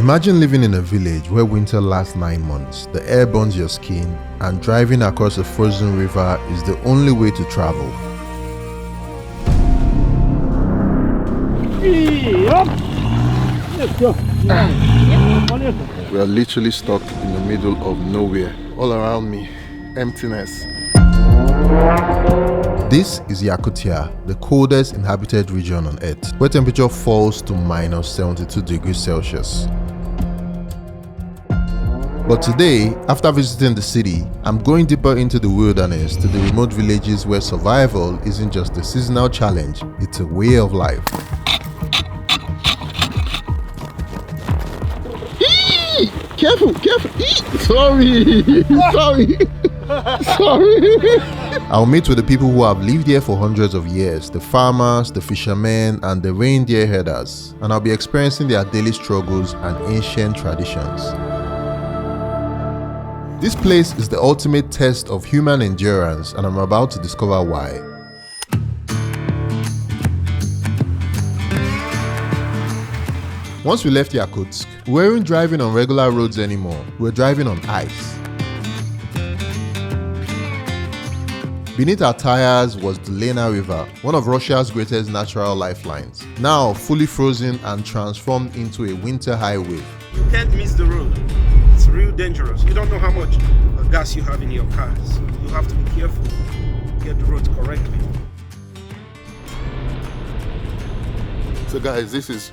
Imagine living in a village where winter lasts 9 months, the air burns your skin, and driving across a frozen river is the only way to travel. We are literally stuck in the middle of nowhere. All around me, emptiness. This is Yakutia, the coldest inhabited region on Earth, where temperature falls to minus 72 degrees Celsius. But today, after visiting the city, I'm going deeper into the wilderness to the remote villages where survival isn't just a seasonal challenge, it's a way of life. Careful, careful! Sorry! Sorry! I'll meet with the people who have lived here for hundreds of years, the farmers, the fishermen, and the reindeer herders, and I'll be experiencing their daily struggles and ancient traditions. This place is the ultimate test of human endurance, and I'm about to discover why. Once we left Yakutsk, we weren't driving on regular roads anymore, we were driving on ice. Beneath our tires was the Lena River, one of Russia's greatest natural lifelines, now fully frozen and transformed into a winter highway. You can't miss the road. It's real dangerous. You don't know how much gas you have in your car, so you have to be careful. Get the road correctly. So guys, this is...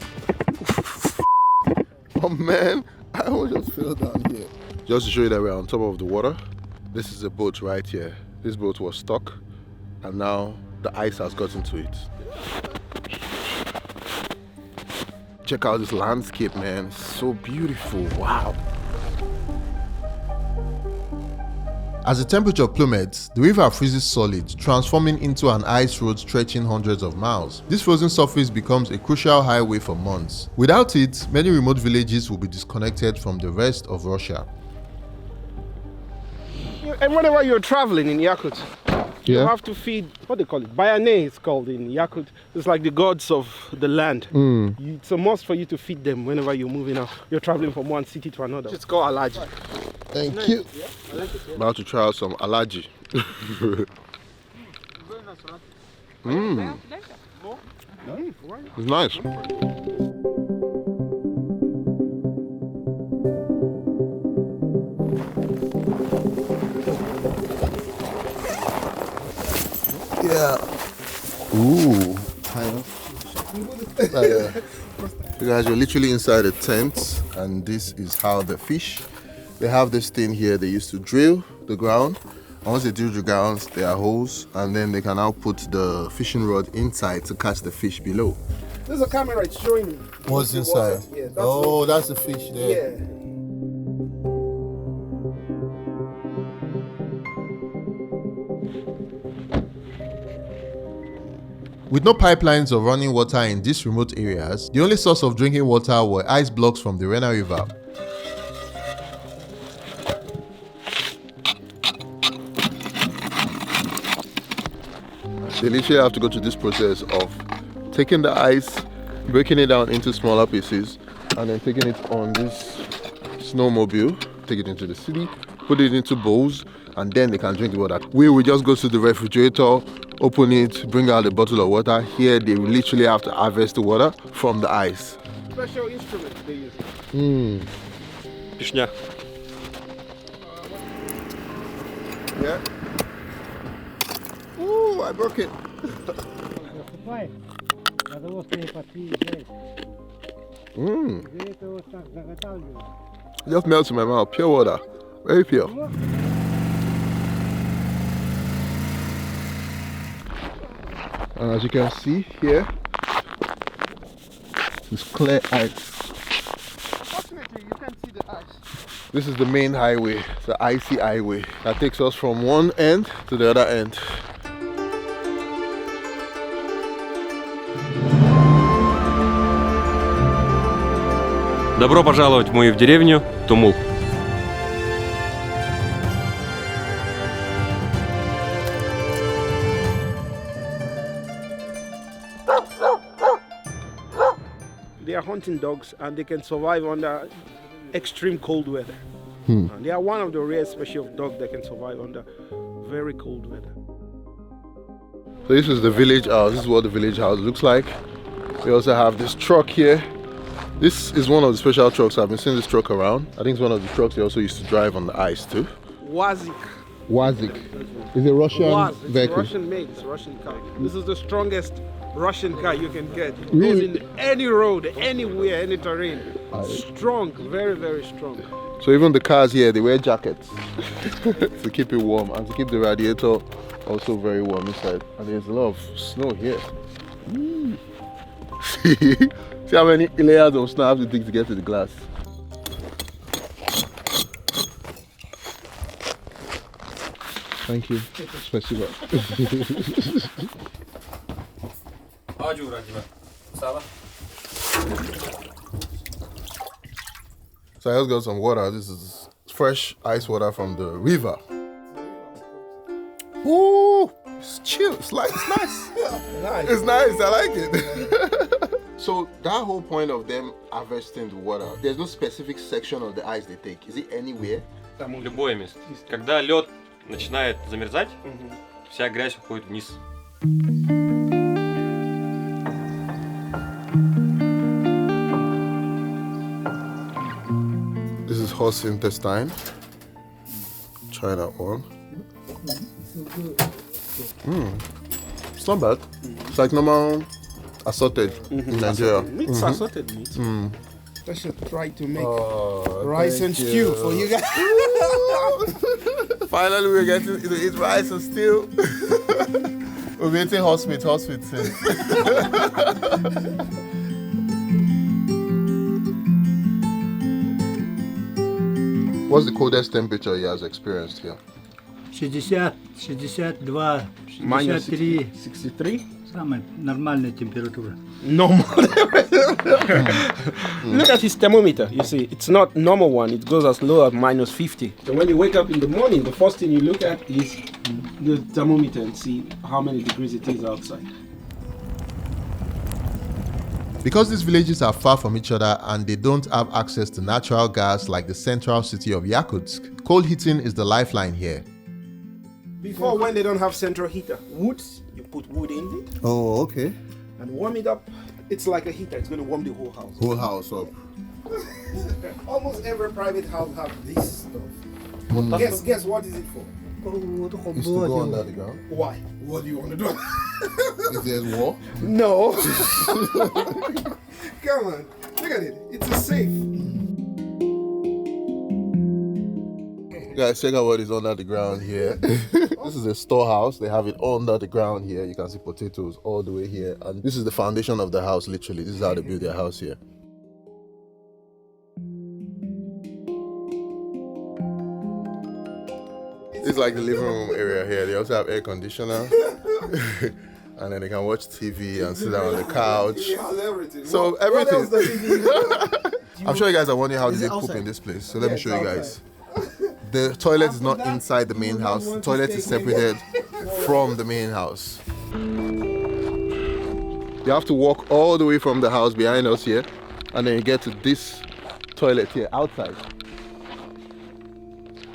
Oh man, I almost just fell down here. Just to show you that we're on top of the water, this is a boat right here. This boat was stuck and now the ice has gotten to it. Check out this landscape, man. It's so beautiful. Wow. As the temperature plummets, the river freezes solid, transforming into an ice road stretching hundreds of miles. This frozen surface becomes a crucial highway for months. Without it, many remote villages will be disconnected from the rest of Russia. And whenever you're traveling in Yakut, you Yeah. have to feed, what they call it, Bayanay it's called in Yakut. It's like the gods of the land. It's a must for you to feed them whenever you're moving out. You're traveling from one city to another. It's called Alaji. Thank you. About to try out some alaji. It's nice. Yeah. Ooh. Kind of. You guys, you're literally inside a tent, and this is how the fish. They have this thing here. They used to drill the ground. And once they drill the ground, there are holes, and then they can now put the fishing rod inside to catch the fish below. There's a camera, it's showing me. What's inside? Yeah, that's the fish there. Yeah. With no pipelines or running water in these remote areas, the only source of drinking water were ice blocks from the Lena River. They literally have to go through this process of taking the ice, breaking it down into smaller pieces, and then taking it on this snowmobile, take it into the city, put it into bowls, and then they can drink the water. We will just go to the refrigerator, open it, bring out a bottle of water. Here they will literally have to harvest the water from the ice. Special instrument they use. Пішня. Yeah. Ooh, I broke it. It just melts in my mouth. Pure water. Very pure. And as you can see here, it's clear ice. Fortunately, you can't see the ice. This is the main highway, the Icy Highway, that takes us from one end to the other end. Добро пожаловать в мою деревню Тумул. They are hunting dogs and they can survive under extreme cold weather. And they are one of the rare species of dog that can survive under very cold weather. So this is the village house. This is what the village house looks like. We also have this truck here. This is one of the special trucks. I've been seeing this truck around. I think it's one of the trucks they also used to drive on the ice too. Wazik. Wazik. Is it Russian vehicle? It's Russian made. It's Russian car. This is the strongest Russian car you can get. It Really? goes in any road, anywhere, any terrain. Strong, very, very strong. So even the cars here, they wear jackets to keep it warm and to keep the radiator also very warm inside. And there's a lot of snow here. See how many layers of snow I have to dig to get to the glass. Thank you. Спасибо. So I just got some water. This is fresh ice water from the river. Ooh, it's chill. It's nice. It's nice. I like it. So that whole point of them harvesting the water, there's no specific section of the ice they take. Is it anywhere? Любое место. Когда лед начинает замерзать, вся грязь уходит вниз. This is horse intestine. Try that one. It's not bad. It's like normal assorted in Nigeria. Meat's assorted meat. I should try to make rice and stew for you guys. Finally, we're getting to eat rice and stew. We're eating horse meat since. What's the coldest temperature he has experienced here? 60, 62, Minus 63. 63? Самая нормальная температура. Normal. Look at his thermometer. You see, it's not normal one. It goes as low as minus 50. So when you wake up in the morning, the first thing you look at is the thermometer and see how many degrees it is outside. Because these villages are far from each other and they don't have access to natural gas like the central city of Yakutsk, coal heating is the lifeline here. Before, when they don't have central heater, woods, you put wood in it Oh, okay. and warm it up. It's like a heater. It's going to warm the whole house. Whole house up. Almost every private house have this stuff. Guess what is it for? It's to go under the ground. Why? What do you want to do? If there's war. No. Come on. Look at it. It's a safe. Guys, check out what is under the ground here. This is a storehouse. They have it under the ground here. You can see potatoes all the way here. And this is the foundation of the house, literally. This is how they build their house here. It's like the living room area here. They also have air conditioner. And then they can watch TV and sit down on the couch. Everything. So What everything. else does it need? I'm sure you guys are wondering how do they poop in this place. So let me show you guys. The toilet is not inside the main house. The toilet is separated from the main house. You have to walk all the way from the house behind us here, and then you get to this toilet here outside.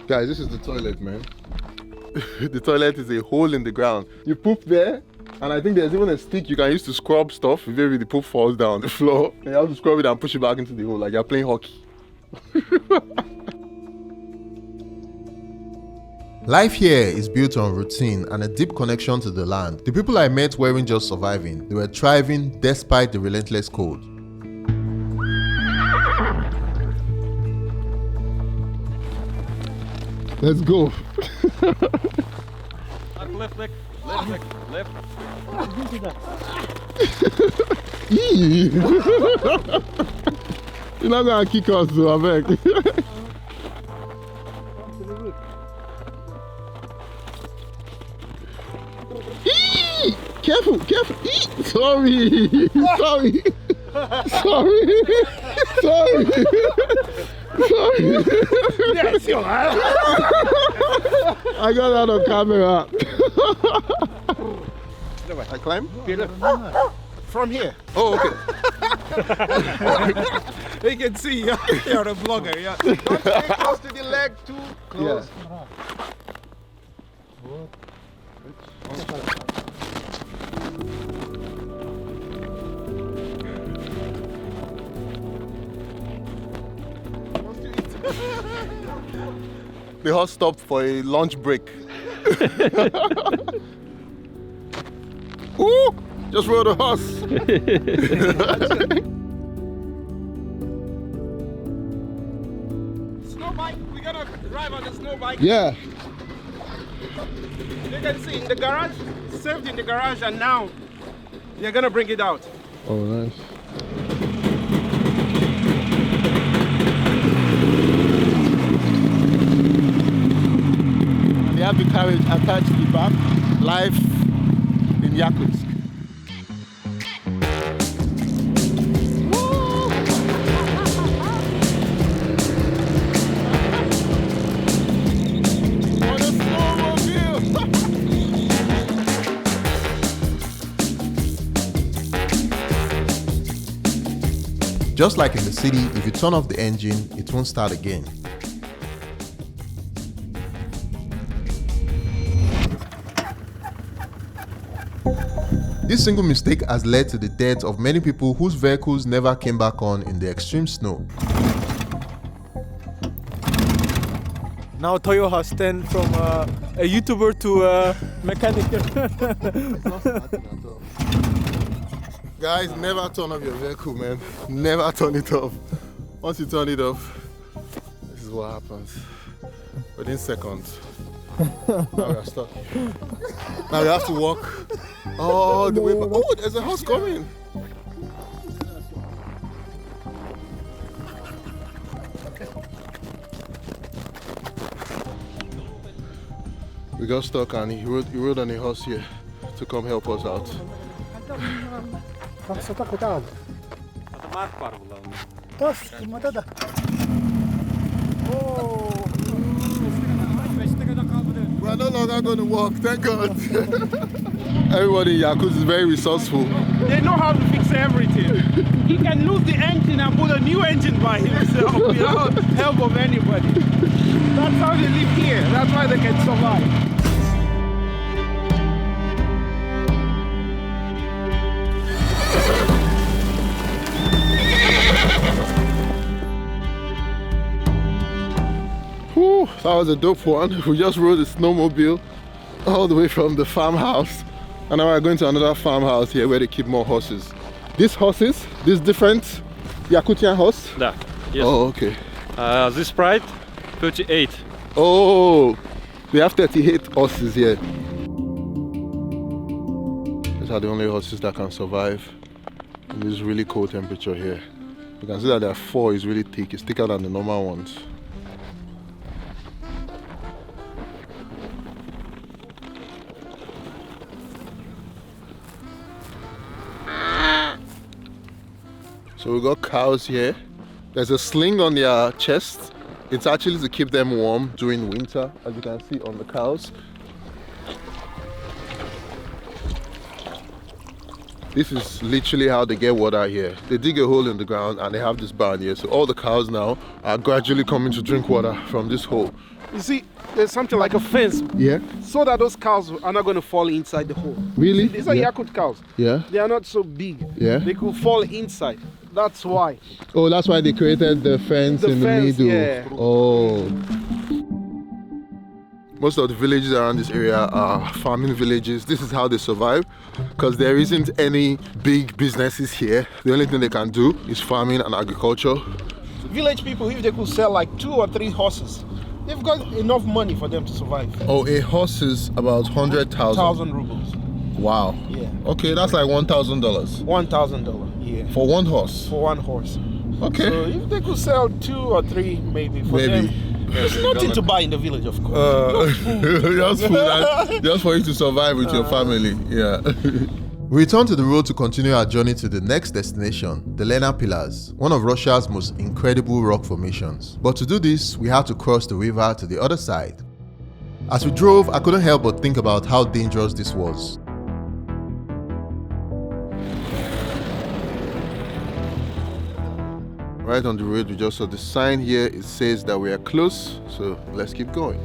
Guys, this is the toilet, man. The toilet is a hole in the ground. You poop there, and I think there's even a stick you can use to scrub stuff if maybe the poop falls down the floor. And you have to scrub it and push it back into the hole like you're playing hockey. Life here is built on routine and a deep connection to the land. The people I met weren't just surviving, they were thriving despite the relentless cold. Let's go. Left leg. You're not gonna kick us though, I beg. Careful. Sorry. Yes, you are. I got that on camera. I climb? From here. Oh, okay. You can see you're a vlogger, yeah. Don't stay close to the leg, too close. The horse stopped for a lunch break. Ooh! Just rode a horse. Snow bike, we're gonna drive on the snow bike. Yeah. You can see in the garage, saved in the garage, and now you're gonna bring it out. Oh, nice. They have the carriage attached to the back. Life in Yakutsk. Just like in the city, if you turn off the engine, it won't start again. This single mistake has led to the death of many people whose vehicles never came back on in the extreme snow. Now Toyo has turned from a YouTuber to a mechanic. Guys, never turn off your vehicle, man. Never turn it off. Once you turn it off, this is what happens. Within seconds. Now we are stuck. Now we have to walk all the way back. Oh, there's a house coming. We got stuck and he rode on a horse here to come help us out. We are no longer going to walk, thank God. Everybody in Yakutsk is very resourceful. They know how to fix everything. He can lose the engine and put a new engine by himself without help of anybody. That's how they live here. That's why they can survive. Whew, that was a dope one. We just rode a snowmobile all the way from the farmhouse. And now we're going to another farmhouse here where they keep more horses. These horses, this different Yakutian horse? Да, yes. Oh, okay. This Pride, 38. Oh, we have 38 horses here. These are the only horses that can survive in this really cold temperature here. You can see that their fur is really thick. It's thicker than the normal ones. So we got cows here. There's a sling on their chest. It's actually to keep them warm during winter, as you can see on the cows. This is literally how they get water here. They dig a hole in the ground and they have this barn here. So all the cows now are gradually coming to drink water from this hole. You see, there's something like a fence Yeah? so that those cows are not going to fall inside the hole. Really? These are Yeah. Yakut cows. Yeah? They are not so big. Yeah? They could fall inside. That's why. Oh, that's why they created the fence The in fence, the middle. yeah. Oh. Most of the villages around this area are farming villages. This is how they survive because there isn't any big businesses here. The only thing they can do is farming and agriculture. Village people, if they could sell like 2 or 3 horses, they've got enough money for them to survive. Oh, a horse is about 100,000. 1,000 rubles. Wow. Yeah. Okay, that's like $1,000 $1,000. Yeah. for one horse. For one horse. Okay. So if they could sell 2 or 3, maybe for Maybe. them. There's nothing to buy in the village, of course. Just food and just for you to survive with your family. Yeah. We return to the road to continue our journey to the next destination, the Lena Pillars, one of Russia's most incredible rock formations. But to do this, we had to cross the river to the other side. As we drove, I couldn't help but think about how dangerous this was. Right on the road, we just saw the sign here. It says that we are close, so let's keep going.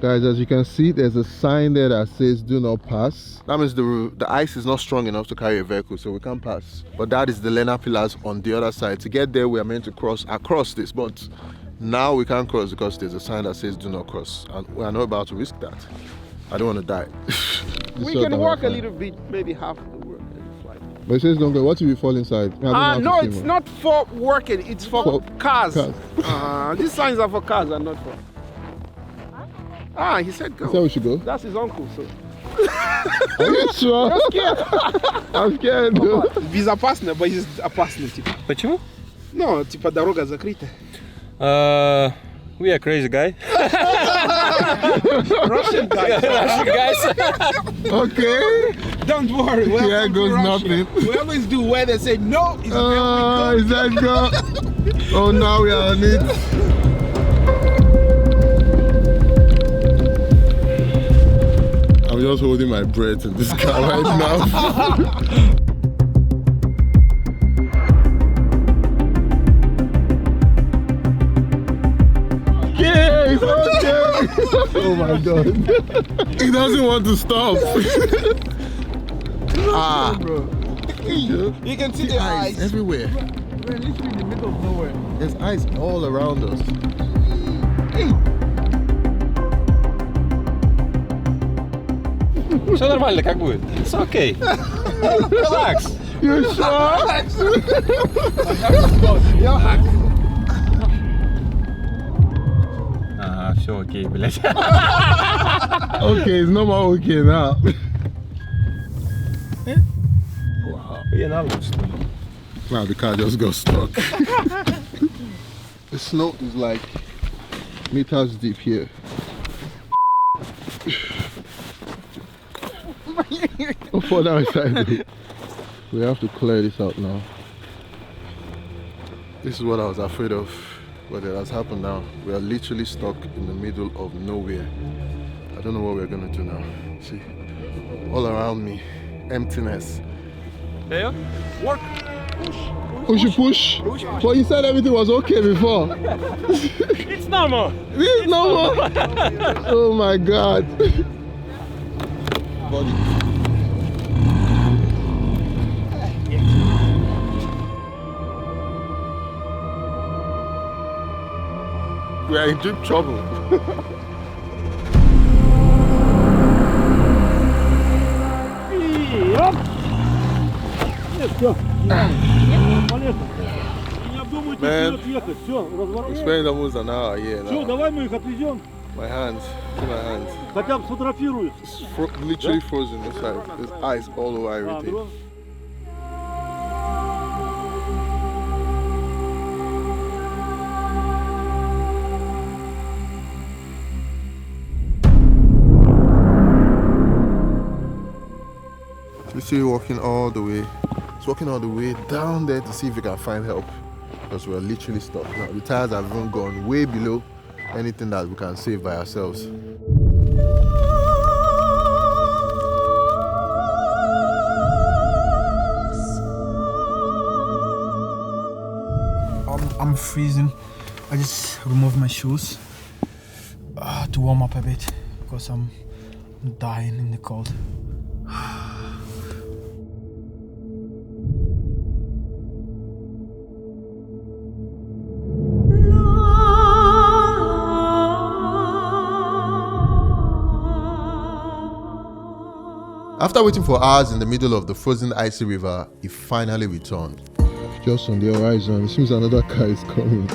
Guys, as you can see, there's a sign there that says do not pass. That means the ice is not strong enough to carry a vehicle, so we can't pass. But that is the Lena pillars on the other side. To get there, we are meant to cross across this, but now we can't cross because there's a sign that says do not cross. And we are not about to risk that. I don't want to die. We can walk a little bit, maybe half of the work and fly. But it says don't go. What if you fall inside? No, it's not for working, it's for cars. Cars. These signs are for cars and not for... he said go. So we should go? That's his uncle, so... Are you sure? I'm scared. I'm scared, dude. Безопасно, but it's опасно, типа. Почему? No, типа дорога закрыта. We are crazy guy. Russian guys. Russian guys. Okay. Don't worry. Here goes nothing. We always do where they say no. Is that go? Oh, now we are on it. I'm just holding my breath in this car right now. Okay. Oh my god. He doesn't want to stop. You can see the ice everywhere. We're literally in the middle of nowhere. There's ice all around us. Все нормально, как будет? It's okay. Relax. You sure? Все окей, блядь. Okay, it's not more okay now. Now the car just got stuck. The snow is like meters deep here. Oh, for now inside. We have to clear this out now. This is what I was afraid of, but it has happened now. We are literally stuck in the middle of nowhere. I don't know what we're gonna do now. See, all around me, emptiness. There? Work. Push. But you said everything was okay before. It's normal. This is normal. Oh my god. Body. We are in deep trouble. Man, we spent almost an hour here now. Давай мы их отвезем. My hands, see my hands. Хотя бы сфотографируешь. It's literally frozen inside. There's ice all over everything. We see walking all the way. It's walking all the way down there to see if we can find help. Because we're literally stuck. Now the tires have even gone way below anything that we can save by ourselves. I'm freezing. I just removed my shoes to warm up a bit because I'm dying in the cold. After waiting for hours in the middle of the frozen icy river, he finally returned. Just on the horizon, it seems another car is coming.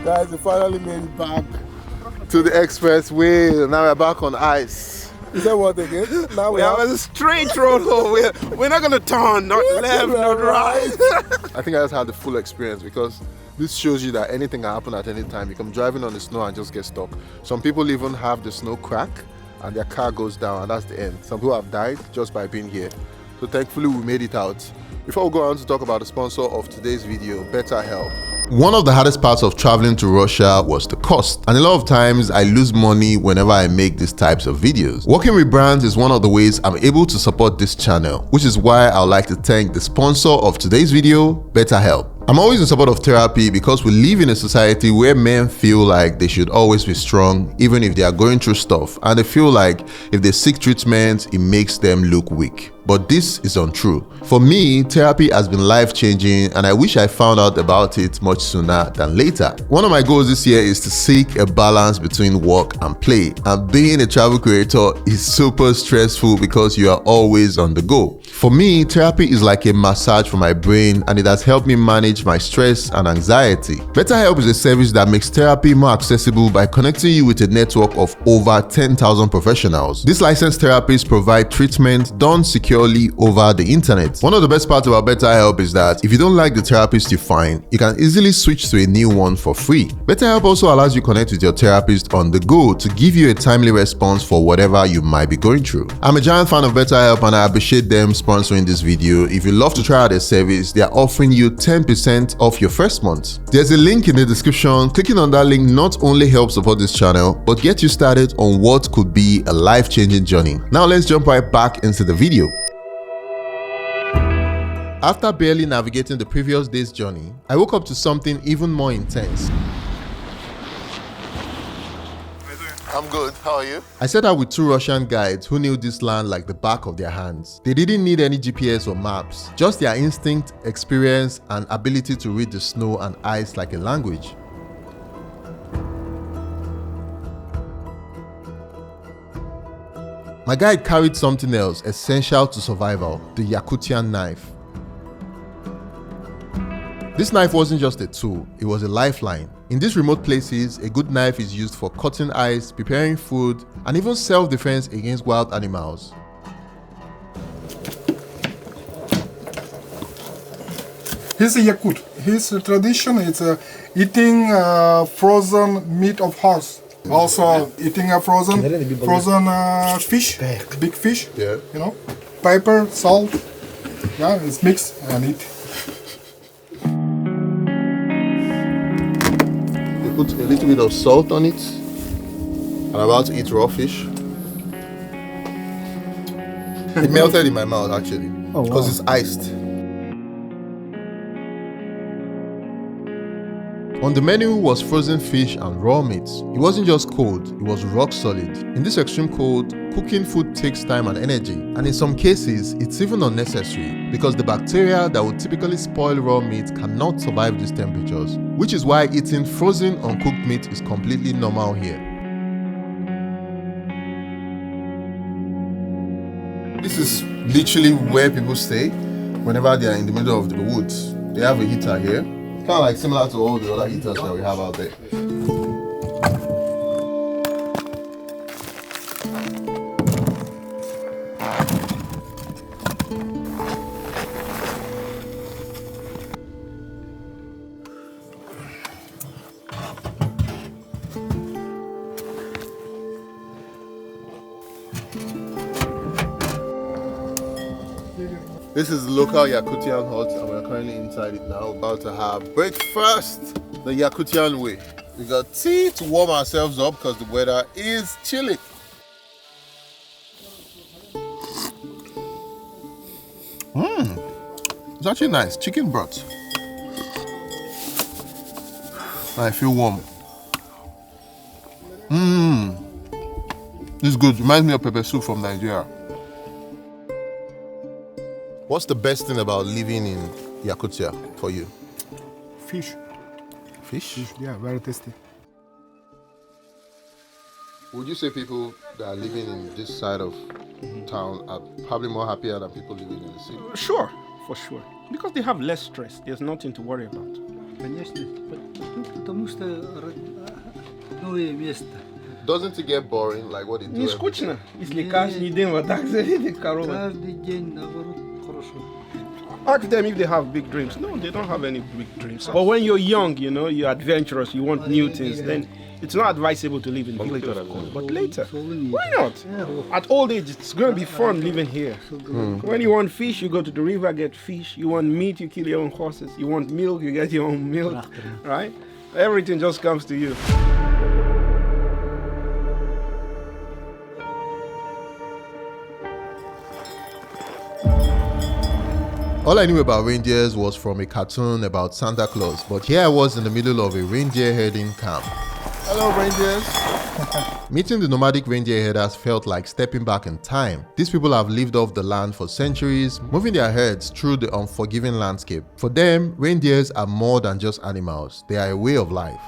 Guys, we finally made it back to the expressway. Now we're back on ice. Is that what again? Now We have a straight road home. We're not gonna turn, not left, not right. I think I just had the full experience because this shows you that anything can happen at any time. You come driving on the snow and just get stuck. Some people even have the snow crack and their car goes down and that's the end. Some people have died just by being here. So thankfully we made it out. Before we go on to talk about the sponsor of today's video, BetterHelp. One of the hardest parts of traveling to Russia was the cost, and a lot of times I lose money whenever I make these types of videos. Working with brands is one of the ways I'm able to support this channel, which is why I would like to thank the sponsor of today's video, BetterHelp. I'm always in support of therapy because we live in a society where men feel like they should always be strong even if they are going through stuff, and they feel like if they seek treatment, it makes them look weak. But this is untrue. For me, therapy has been life-changing and I wish I found out about it much sooner than later. One of my goals this year is to seek a balance between work and play. And being a travel creator is super stressful because you are always on the go. For me, therapy is like a massage for my brain and it has helped me manage my stress and anxiety. BetterHelp is a service that makes therapy more accessible by connecting you with a network of over 10,000 professionals. These licensed therapists provide treatment done securely over the internet. One of the best parts about BetterHelp is that if you don't like the therapist you find, you can easily switch to a new one for free. BetterHelp also allows you to connect with your therapist on the go to give you a timely response for whatever you might be going through. I'm a giant fan of BetterHelp and I appreciate them sponsoring this video. If you love to try out their service, they are offering you 10% off your first month. There's a link in the description. Clicking on that link not only helps support this channel, but get you started on what could be a life-changing journey. Now let's jump right back into the video. After barely navigating the previous day's journey, I woke up to something even more intense. I'm good, how are you? I set out with two Russian guides who knew this land like the back of their hands. They didn't need any GPS or maps, just their instinct, experience, and ability to read the snow and ice like a language. My guide carried something else essential to survival, the Yakutian knife. This knife wasn't just a tool, it was a lifeline. In these remote places, a good knife is used for cutting ice, preparing food, and even self-defense against wild animals. He's a Yakut. His tradition is eating frozen meat of horse. Also eating a frozen fish, big fish. Yeah. You know, pepper, salt. Yeah, it's mixed and eat. Put a little bit of salt on it. I'm about to eat raw fish. It melted in my mouth actually, because it's iced. On the menu was frozen fish and raw meat. It wasn't just cold, it was rock solid. In this extreme cold, cooking food takes time and energy, and in some cases, it's even unnecessary because the bacteria that would typically spoil raw meat cannot survive these temperatures, which is why eating frozen uncooked meat is completely normal here. This is literally where people stay whenever they are in the middle of the woods. They have a heater here. Kind of like similar to all the other heaters that we have out there. This is the local Yakutian hut and we're currently inside it now, about to have breakfast the Yakutian way. We got tea to warm ourselves up because the weather is chilly. It's actually nice, chicken broth. I feel warm. This is good, reminds me of pepper soup from Nigeria. What's the best thing about living in Yakutia for you? Fish. Fish? Yeah, very tasty. Would you say people that are living in this side of town are probably more happier than people living in the city? Sure, for sure. Because they have less stress. There's nothing to worry about. Конечно, потому что новое место. Doesn't it get boring like what they do? Не every day? скучно, если каждый день вот так сидит корова. Каждый день, наоборот, хорошо. Ask them if they have big dreams. No, they don't have any big dreams. But when you're young, you know, you're adventurous, you want new things, then it's not advisable to live in village, of course. But later, why not? At old age, it's going to be fun living here. When you want fish, you go to the river, get fish. You want meat, you kill your own horses. You want milk, you get your own milk, right? Everything just comes to you. All I knew about reindeers was from a cartoon about Santa Claus, but here I was in the middle of a reindeer herding camp. Hello, reindeers. Meeting the nomadic reindeer herders felt like stepping back in time. These people have lived off the land for centuries, moving their herds through the unforgiving landscape. For them, reindeers are more than just animals. They are a way of life.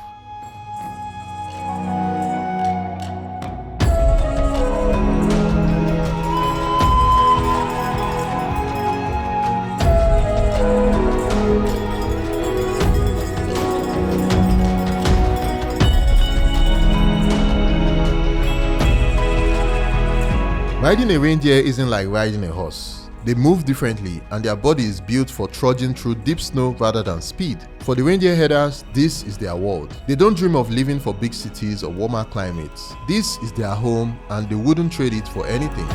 Riding a reindeer isn't like riding a horse. They move differently and their body is built for trudging through deep snow rather than speed. For the reindeer herders, this is their world. They don't dream of living for big cities or warmer climates. This is their home and they wouldn't trade it for anything.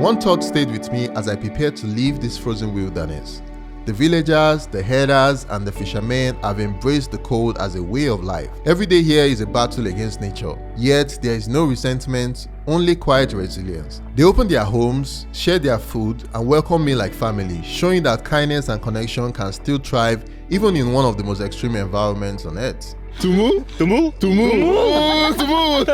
One thought stayed with me as I prepared to leave this frozen wilderness. The villagers, the herders, and the fishermen have embraced the cold as a way of life. Every day here is a battle against nature, yet there is no resentment, only quiet resilience. They open their homes, share their food, and welcome me like family, showing that kindness and connection can still thrive even in one of the most extreme environments on earth. Tumun? Tumun? Tumun! Tumun!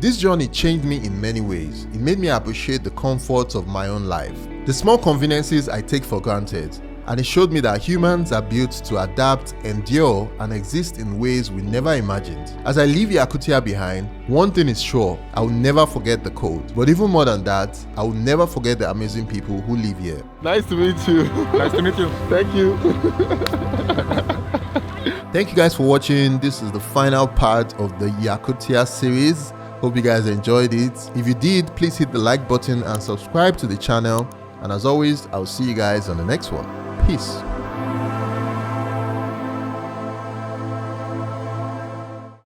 This journey changed me in many ways. It made me appreciate the comforts of my own life, the small conveniences I take for granted, and it showed me that humans are built to adapt, endure, and exist in ways we never imagined. As I leave Yakutia behind, one thing is sure, I will never forget the cold. But even more than that, I will never forget the amazing people who live here. Nice to meet you. Nice to meet you. Thank you. Thank you guys for watching. This is the final part of the Yakutsk series. Hope you guys enjoyed it. If you did, please hit the like button and subscribe to the channel. And as always, I'll see you guys on the next one. Peace.